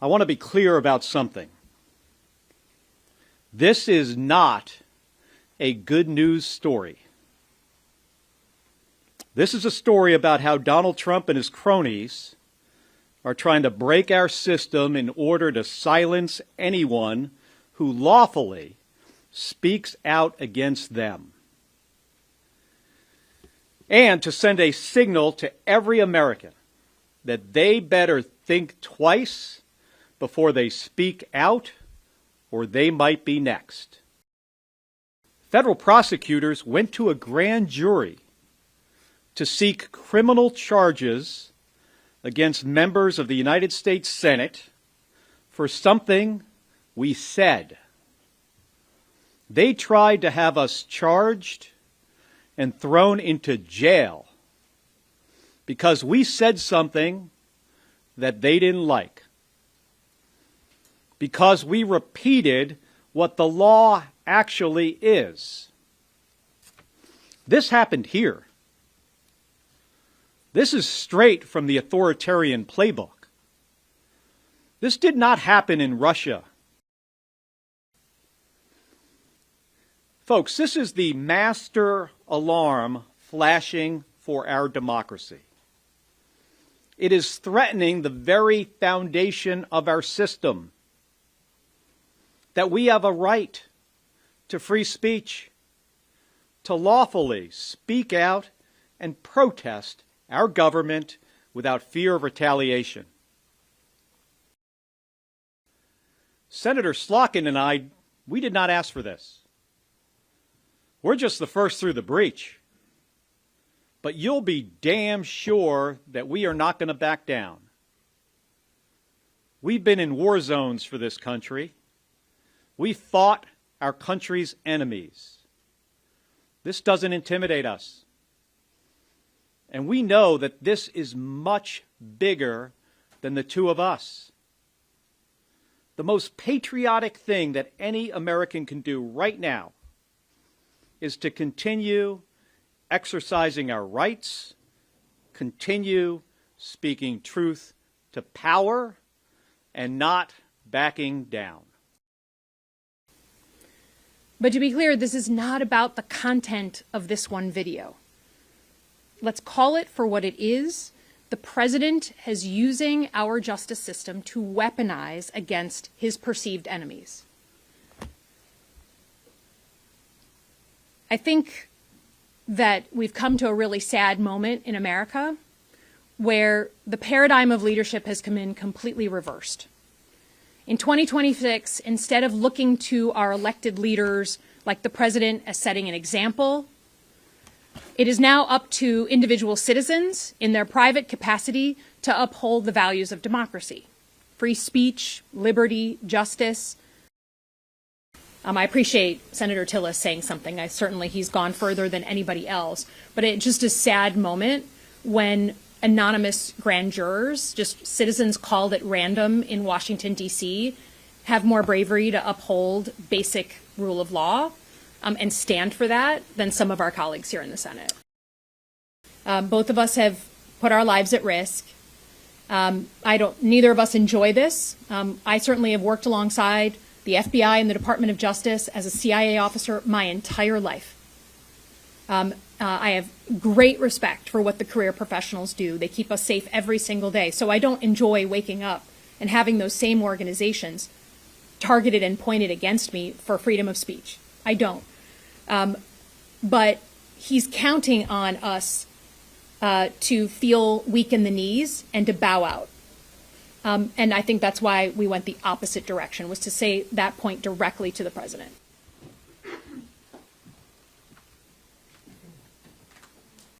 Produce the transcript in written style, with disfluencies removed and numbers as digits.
I want to be clear about something. This is not a good news story. This is a story about how Donald Trump and his cronies are trying to break our system in order to silence anyone who lawfully speaks out against them, and to send a signal to every American that they better think twice before they speak out, or they might be next. Federal prosecutors went to a grand jury to seek criminal charges against members of the United States Senate for something we said. They tried to have us charged and thrown into jail because we said something that they didn't like, because we repeated what the law actually is. This happened here. This is straight from the authoritarian playbook. This did not happen in Russia. Folks, this is the master alarm flashing for our democracy. It is threatening the very foundation of our system, that we have a right to free speech, to lawfully speak out and protest our government without fear of retaliation. Senator Slotkin and I, we did not ask for this. We're just the first through the breach. But you'll be damn sure that we are not going to back down. We've been in war zones for this country. We fought our country's enemies. This doesn't intimidate us. And we know that this is much bigger than the two of us. The most patriotic thing that any American can do right now is to continue exercising our rights, continue speaking truth to power, and not backing down. But to be clear, this is not about the content of this one video. Let's call it for what it is. The president is using our justice system to weaponize against his perceived enemies. I think that we've come to a really sad moment in America where the paradigm of leadership has come in completely reversed. In 2026, instead of looking to our elected leaders like the president as setting an example, it is now up to individual citizens in their private capacity to uphold the values of democracy, free speech, liberty, justice. I appreciate Senator Tillis saying something. He's gone further than anybody else. But it's just a sad moment when anonymous grand jurors, just citizens called at random in Washington, D.C., have more bravery to uphold basic rule of law and stand for that than some of our colleagues here in the Senate. Both of us have put our lives at risk. Neither of us enjoy this. I certainly have worked alongside the FBI and the Department of Justice as a CIA officer my entire life. I have great respect for what the career professionals do. They keep us safe every single day. So I don't enjoy waking up and having those same organizations targeted and pointed against me for freedom of speech. I don't. But he's counting on us to feel weak in the knees and to bow out. And I think that's why we went the opposite direction, was to say that point directly to the president.